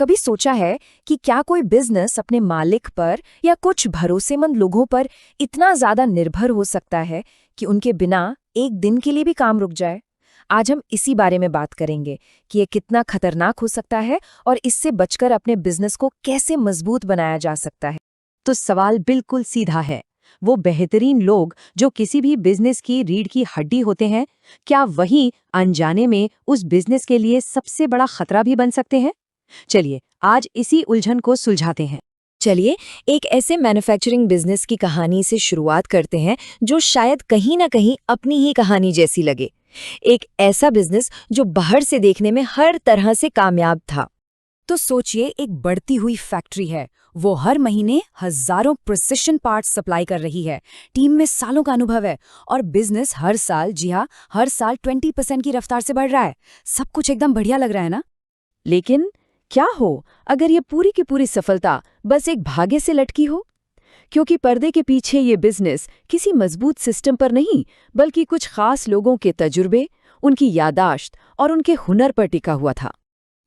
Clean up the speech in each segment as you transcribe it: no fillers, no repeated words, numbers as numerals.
कभी सोचा है कि क्या कोई बिजनेस अपने मालिक पर या कुछ भरोसेमंद लोगों पर इतना ज्यादा निर्भर हो सकता है कि उनके बिना एक दिन के लिए भी काम रुक जाए? आज हम इसी बारे में बात करेंगे कि ये कितना खतरनाक हो सकता है और इससे बचकर अपने बिजनेस को कैसे मजबूत बनाया जा सकता है। तो सवाल बिल्कुल सीधा है। वो बेहतरीन लोग जो किसी भी बिजनेस की रीढ़ की हड्डी होते हैं, क्या वही अनजाने में उस बिजनेस के लिए सबसे बड़ा खतरा भी बन सकते हैं? चलिए आज इसी उलझन को सुलझाते हैं। चलिए एक ऐसे मैन्युफैक्चरिंग बिजनेस की कहानी से शुरुआत करते हैं जो शायद कहीं ना कहीं अपनी ही कहानी जैसी लगे। एक ऐसा बिजनेस जो बाहर से देखने में हर तरह से कामयाब था। तो सोचिए, एक बढ़ती हुई फैक्ट्री है। वो हर महीने हजारों प्रिसिशन पार्ट्स सप्लाई कर रही है। टीम में सालों का अनुभव है और बिजनेस हर साल, जी हाँ, हर साल 20% की रफ्तार से बढ़ रहा है। सब कुछ एकदम बढ़िया लग रहा है ना? लेकिन क्या हो अगर ये पूरी की पूरी सफलता बस एक भाग्य से लटकी हो? क्योंकि पर्दे के पीछे ये बिजनेस किसी मजबूत सिस्टम पर नहीं, बल्कि कुछ खास लोगों के तजुर्बे, उनकी यादाश्त और उनके हुनर पर टिका हुआ था।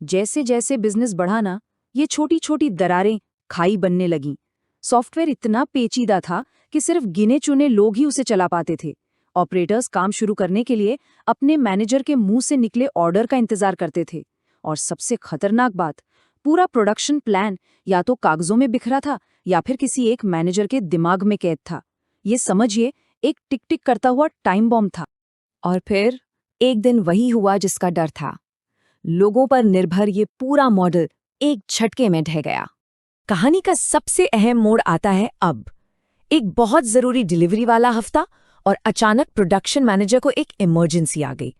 जैसे जैसे बिजनेस बढ़ा ना, ये छोटी छोटी दरारें खाई बनने लगीं। सॉफ्टवेयर इतना पेचीदा था कि सिर्फ गिने चुने लोग ही उसे चला पाते थे। ऑपरेटर्स काम शुरू करने के लिए अपने मैनेजर के मुंह से निकले ऑर्डर का इंतजार करते थे। और सबसे खतरनाक बात, पूरा प्रोडक्शन प्लान या तो कागजों में बिखरा था या फिर किसी एक मैनेजर के दिमाग में कैद था। ये समझिए, एक टिक टिक करता हुआ टाइम बॉम्ब था। और फिर एक दिन वही हुआ जिसका डर था। लोगों पर निर्भर ये पूरा मॉडल एक झटके में ढह गया। कहानी का सबसे अहम मोड़ आता है अब। एक बहुत जरूरी डिलीवरी वाला हफ्ता और अचानक प्रोडक्शन मैनेजर को एक इमरजेंसी आ गई।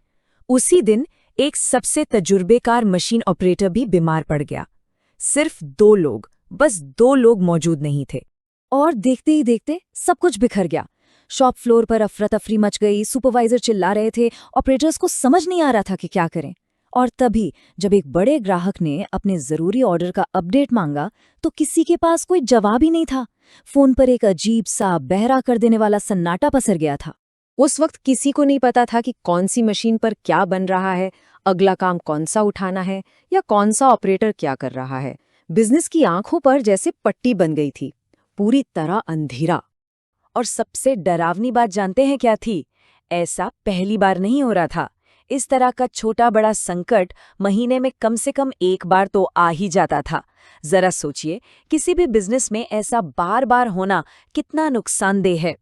उसी दिन एक सबसे तजुर्बेकार मशीन ऑपरेटर भी बीमार पड़ गया। सिर्फ 2 लोग, बस 2 लोग मौजूद नहीं थे। और देखते ही देखते सब कुछ बिखर गया। शॉप फ्लोर पर अफरा तफरी मच गई। सुपरवाइजर चिल्ला रहे थे, ऑपरेटर्स को समझ नहीं आ रहा था कि क्या करें। और तभी जब एक बड़े ग्राहक ने अपने जरूरी ऑर्डर का अपडेट मांगा तो किसी के पास कोई जवाब ही नहीं था। फोन पर एक अजीब सा बहरा कर देने वाला सन्नाटा पसर गया था। उस वक्त किसी को नहीं पता था कि कौन सी मशीन पर क्या बन रहा है, अगला काम कौन सा उठाना है या कौन सा ऑपरेटर क्या कर रहा है। बिजनेस की आंखों पर जैसे पट्टी बन गई थी, पूरी तरह अंधेरा। और सबसे डरावनी बात जानते हैं क्या थी? ऐसा पहली बार नहीं हो रहा था। इस तरह का छोटा बड़ा संकट महीने में कम से कम एक बार तो आ ही जाता था। जरा सोचिए, किसी भी बिजनेस में ऐसा बार बार होना कितना नुकसानदेह है।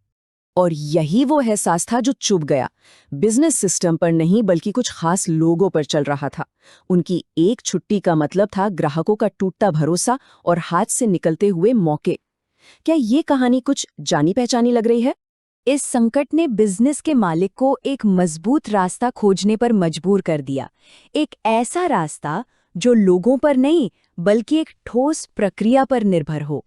और यही वो एहसास था जो चुभ गया। बिजनेस सिस्टम पर नहीं, बल्कि कुछ खास लोगों पर चल रहा था। उनकी एक छुट्टी का मतलब था ग्राहकों का टूटता भरोसा और हाथ से निकलते हुए मौके। क्या ये कहानी कुछ जानी पहचानी लग रही है? इस संकट ने बिजनेस के मालिक को एक मजबूत रास्ता खोजने पर मजबूर कर दिया। एक ऐसा रास्ता जो लोगों पर नहीं, बल्कि एक ठोस प्रक्रिया पर निर्भर हो।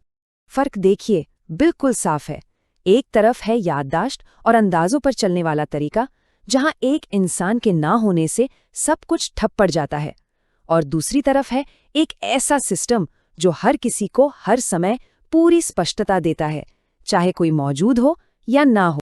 फर्क देखिए, बिल्कुल साफ है। एक तरफ है याददाश्त और अंदाजों पर चलने वाला तरीका, जहां एक इंसान के ना होने से सब कुछ ठप पड़ जाता है। और दूसरी तरफ है एक ऐसा सिस्टम जो हर किसी को हर समय पूरी स्पष्टता देता है, चाहे कोई मौजूद हो या ना हो।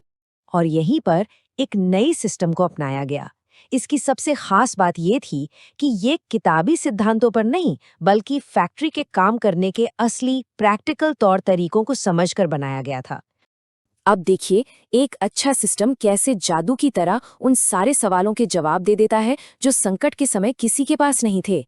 और यहीं पर एक नई सिस्टम को अपनाया गया। इसकी सबसे खास बात ये थी कि ये किताबी सिद्धांतों पर नहीं, बल्कि फैक्ट्री के काम करने के असली प्रैक्टिकल तौर तरीकों को समझकर बनाया गया था। अब देखिए, एक अच्छा सिस्टम कैसे जादू की तरह उन सारे सवालों के जवाब दे देता है जो संकट के समय किसी के पास नहीं थे।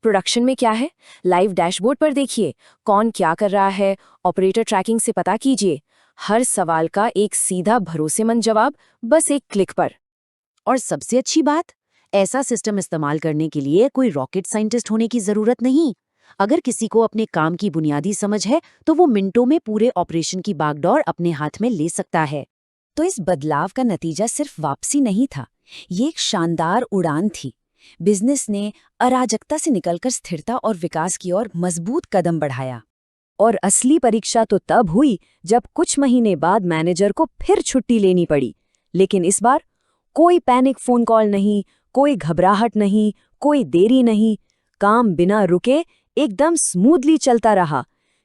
प्रोडक्शन में क्या है? लाइव डैशबोर्ड पर देखिए, कौन क्या कर रहा है। ऑपरेटर ट्रैकिंग से पता कीजिए। हर सवाल का एक सीधा भरोसेमंद जवाब, बस एक क्लिक पर। और सबसे अच्छी बात, ऐसा सिस्टम इस्तेमाल करने के लिए कोई रॉकेट साइंटिस्ट होने की जरूरत नहीं। अगर किसी को अपने काम की बुनियादी समझ है तो वो मिनटों में पूरे ऑपरेशन की बागडोर अपने हाथ में ले सकता है। तो इस बदलाव का नतीजा सिर्फ वापसी नहीं था, ये एक शानदार उड़ान थी। बिजनेस ने अराजकता से निकलकर स्थिरता और विकास की ओर मजबूत कदम बढ़ाया। और असली परीक्षा तो तब हुई जब कुछ महीने बाद मैनेजर को फिर छुट्टी लेनी पड़ी। लेकिन इस बार कोई पैनिक फोन कॉल नहीं, कोई घबराहट नहीं, कोई देरी नहीं। काम बिना रुके एकदम स्मूथली चलता रहा,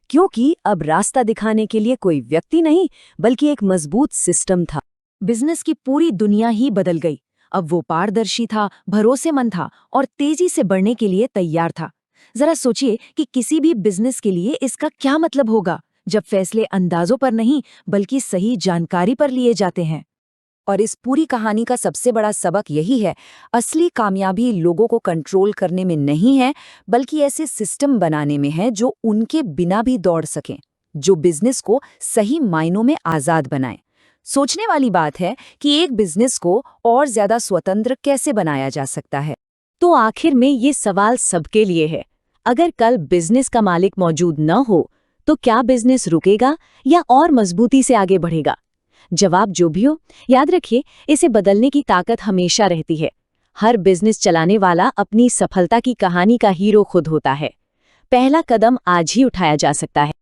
क्योंकि अब रास्ता दिखाने के लिए कोई व्यक्ति नहीं, बल्कि एक मजबूत सिस्टम था। बिजनेस की पूरी दुनिया ही बदल गई। अब वो पारदर्शी था, भरोसेमंद था और तेजी से बढ़ने के लिए तैयार था। जरा सोचिए कि किसी भी बिजनेस के लिए इसका क्या मतलब होगा, जब फैसले अंदाजों पर नहीं बल्कि सही जानकारी पर लिए जाते हैं। और इस पूरी कहानी का सबसे बड़ा सबक यही है, असली कामयाबी लोगों को कंट्रोल करने में नहीं है, बल्कि ऐसे सिस्टम बनाने में है जो उनके बिना भी दौड़ सकें, जो बिजनेस को सही मायनों में आज़ाद बनाए। सोचने वाली बात है कि एक बिजनेस को और ज्यादा स्वतंत्र कैसे बनाया जा सकता है। तो आखिर में ये सवाल सबके लिए है, अगर कल बिजनेस का मालिक मौजूद न हो तो क्या बिजनेस रुकेगा या और मजबूती से आगे बढ़ेगा? जवाब जो भी हो, याद रखिए, इसे बदलने की ताकत हमेशा रहती है। हर बिजनेस चलाने वाला अपनी सफलता की कहानी का हीरो खुद होता है। पहला कदम आज ही उठाया जा सकता है।